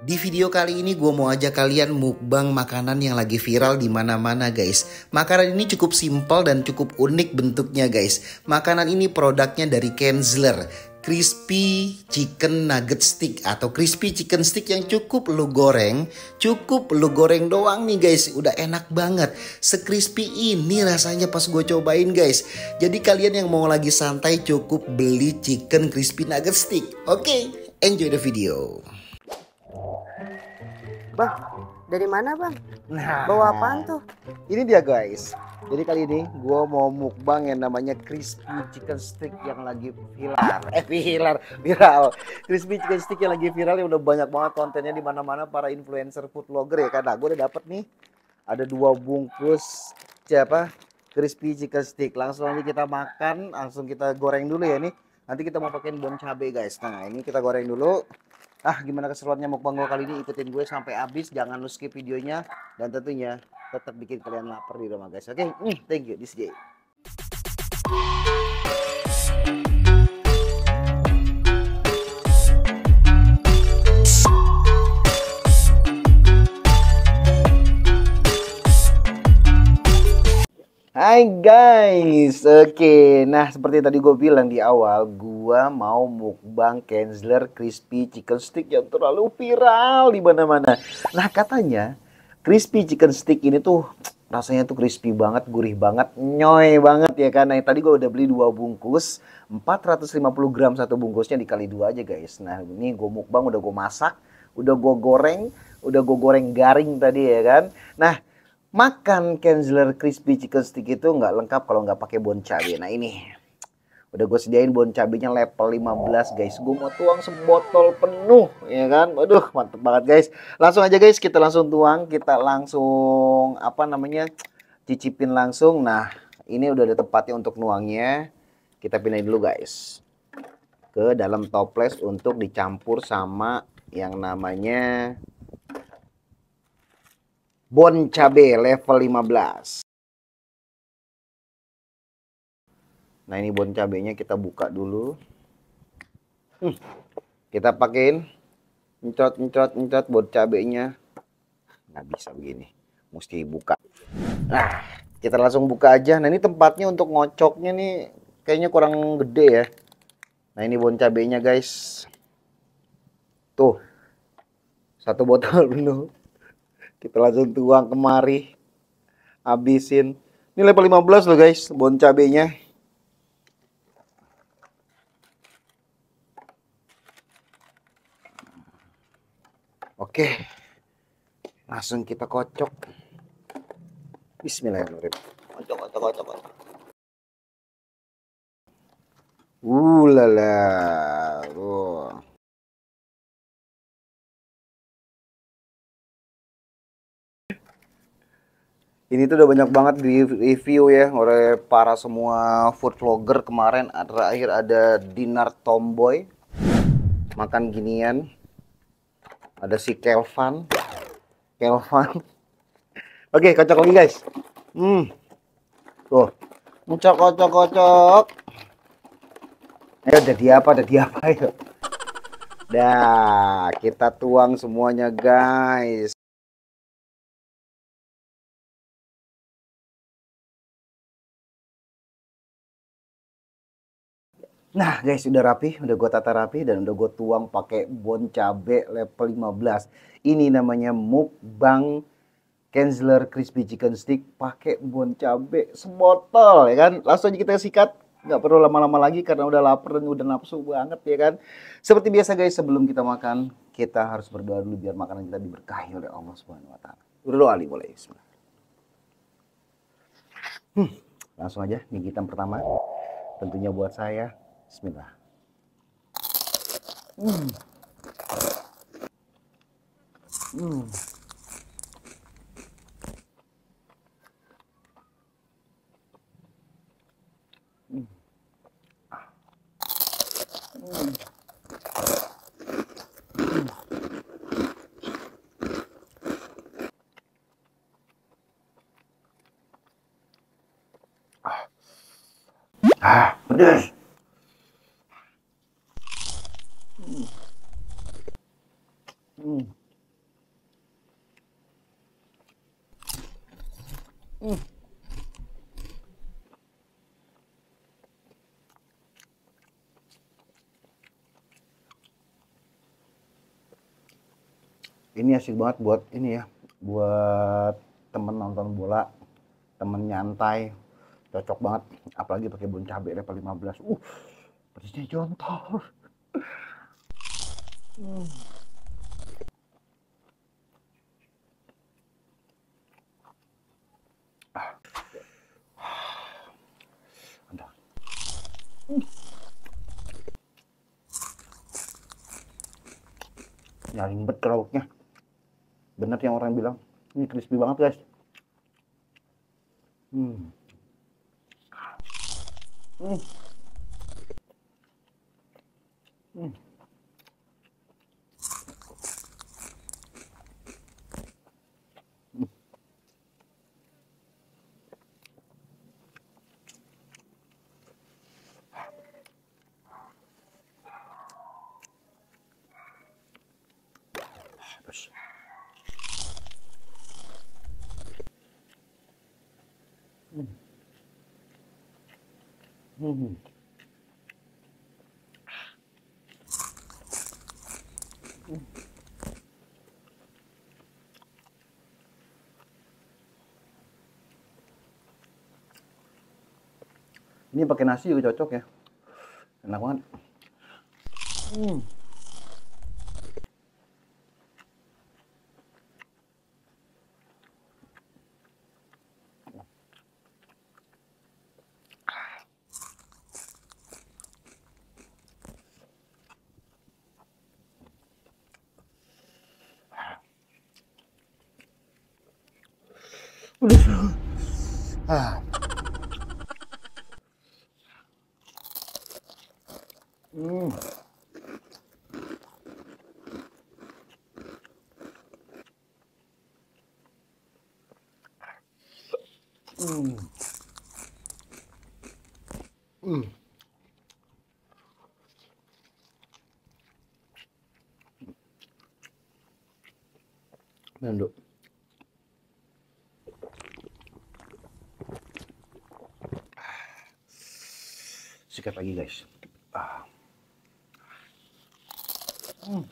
Di video kali ini gue mau ajak kalian mukbang makanan yang lagi viral di mana-mana guys. Makanan ini cukup simpel dan cukup unik bentuknya guys. Makanan ini produknya dari Kenzler, Crispy Chicken Nugget Stick atau Crispy Chicken Stick yang cukup lu goreng doang nih guys. Udah enak banget. Se-crispy ini rasanya pas gue cobain guys. Jadi kalian yang mau lagi santai cukup beli Chicken Crispy Nugget Stick. Oke, enjoy the video. Bang, dari mana bang? Nah, Bawa apaan tuh? ini dia guys. Jadi kali ini gue mau mukbang yang namanya Crispy Chicken Stick yang lagi viral. Crispy Chicken Stick yang lagi viral yang udah banyak banget kontennya di mana-mana para influencer food vlogger ya kan. Nah, gue udah dapet nih ada 2 bungkus Crispy Chicken Stick. Langsung aja kita makan, langsung kita goreng dulu ya nih. Nanti kita mau pakein bon cabe guys. Nah, ini kita goreng dulu. Gimana keseruannya mukbang gue kali ini, ikutin gue sampai habis, jangan lu skip videonya, dan tentunya tetap bikin kalian lapar di rumah guys. Oke, thank you, this J. Hai guys, oke. Nah, seperti tadi gue bilang di awal, gue mau mukbang Kenzler Crispy Chicken Stick yang terlalu viral di mana-mana. Nah, katanya Crispy Chicken Stick ini tuh rasanya tuh crispy banget, gurih banget, nyoy banget ya kan. Nah, tadi gue udah beli 2 bungkus, 450 gram satu bungkusnya, dikali 2 aja guys. Nah, ini gue mukbang, udah gue masak, udah gue goreng garing tadi ya kan. Nah, makan Kenzler Crispy Chicken Stick itu nggak lengkap kalau nggak pakai bon cabe. Nah ini udah gue sediain bon cabenya level 15 guys. Gue mau tuang sebotol penuh ya kan. Waduh mantep banget guys. Langsung aja guys, kita langsung tuang, kita langsung cicipin langsung. Nah ini udah ada tempatnya untuk nuangnya. Kita pindahin dulu guys ke dalam toples untuk dicampur sama yang namanya bon cabe level 15. Nah ini bon cabenya kita buka dulu. Kita pakein encot bon cabenya. Nggak bisa begini, mesti buka. Nah kita langsung buka aja. Nah ini tempatnya untuk ngocoknya nih kayaknya kurang gede ya. Nah ini bon cabenya guys. Tuh 1 botol penuh. Kita langsung tuang kemari, habisin. Ini level 15 loh guys, bon cabenya. Oke, langsung kita kocok. Bismillahirrahmanirrahim. Kocok. Lala. Ini tuh udah banyak banget di review ya oleh para semua food vlogger kemarin. Terakhir ada Dinar Tomboy makan ginian. Ada si Kelvan. Oke, kocok lagi guys. Tuh, kocok. Ayo udah di apa ayo. Dah, kita tuang semuanya guys. Nah guys, udah rapi, udah gue tata rapi dan udah gue tuang pakai bon cabe level 15. Ini namanya mukbang Kenzler Crispy Chicken Stick pakai bon cabe sebotol ya kan. Langsung aja kita sikat, nggak perlu lama-lama lagi karena udah lapar dan udah nafsu banget ya kan. Seperti biasa guys, sebelum kita makan, kita harus berdoa dulu biar makanan kita diberkahi oleh Allah Subhanahu wa taala. Berdoa mulai. Bismillah. Langsung aja gigitan pertama. Tentunya buat saya. Bismillah. Pedas. Hmm. Ini asik banget buat ini ya, buat temen nonton bola, temen nyantai, cocok banget. Apalagi pakai bun cabai level 15. Pedasnya jontor. Hmm. Ada. Nyaring bet lauknya. Bener yang orang bilang, ini crispy banget guys. Hmm. Hmm. Hmm. Terus. Hmm. Hmm. Ini pakai nasi juga cocok ya. Enak banget. Hmm. Ah. Hmm. Hmm. Hmm. Menduk. Sikat lagi guys. Ah. Hmm.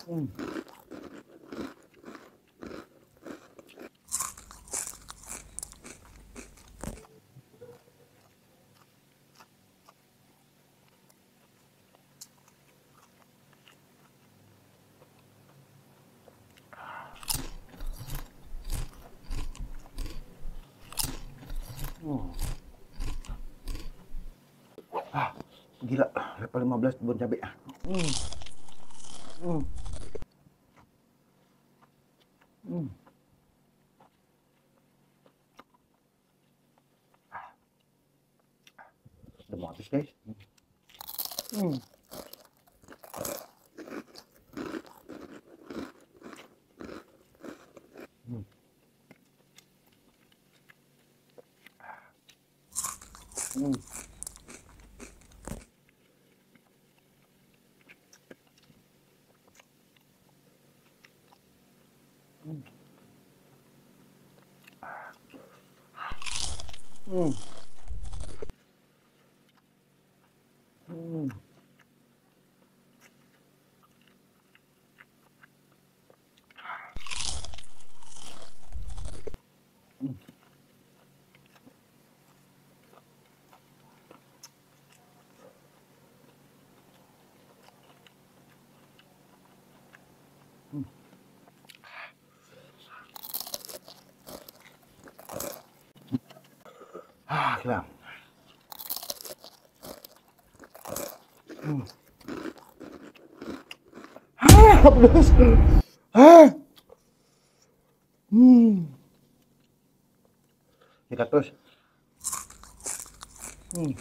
Hmm. Hmm. Ah, gila, level 15 bon cabai. Hmm. Hmm. Hmm. Udah mau habis guys. Hmm. Hmm. Hmm. Hmm. Hmm. Ah, gila. Hmm. Ah, pedas. Ah. Hmm. Sikat terus. Hmm.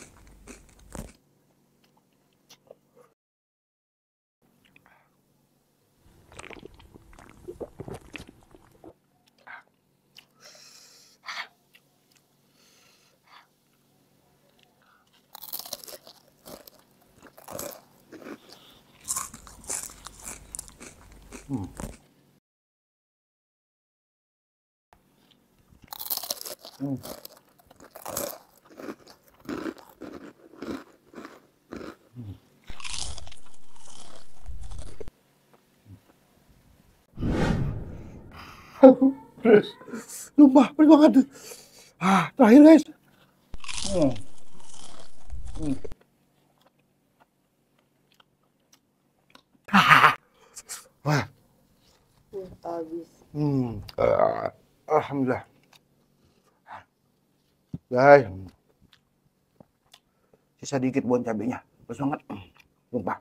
Hmm. Pedes. Sumpah, pedes banget. Terakhir guys. Wah. Habis. Alhamdulillah. Guys. Sisa dikit buat cabenya. Pedes banget. Sumpah.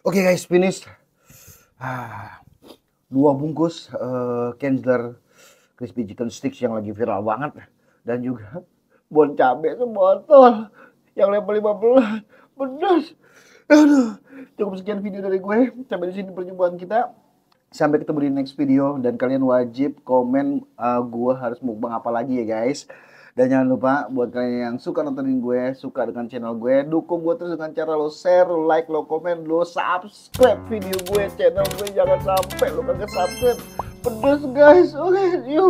Oke guys, finish. 2 bungkus Kenzler crispy chicken sticks yang lagi viral banget, dan juga bon cabe sebotol yang level 15 pedas. Aduh, cukup sekian video dari gue. Sampai di sini perjumpaan kita. Sampai ketemu di next video, dan kalian wajib komen gue harus mukbang apa lagi ya guys. Dan jangan lupa buat kalian yang suka nontonin gue, suka dengan channel gue, dukung gue terus dengan cara lo share, lo like, lo komen, lo subscribe video gue, channel gue. Jangan sampai lo kagak subscribe. Pedas guys. Oke, yuk.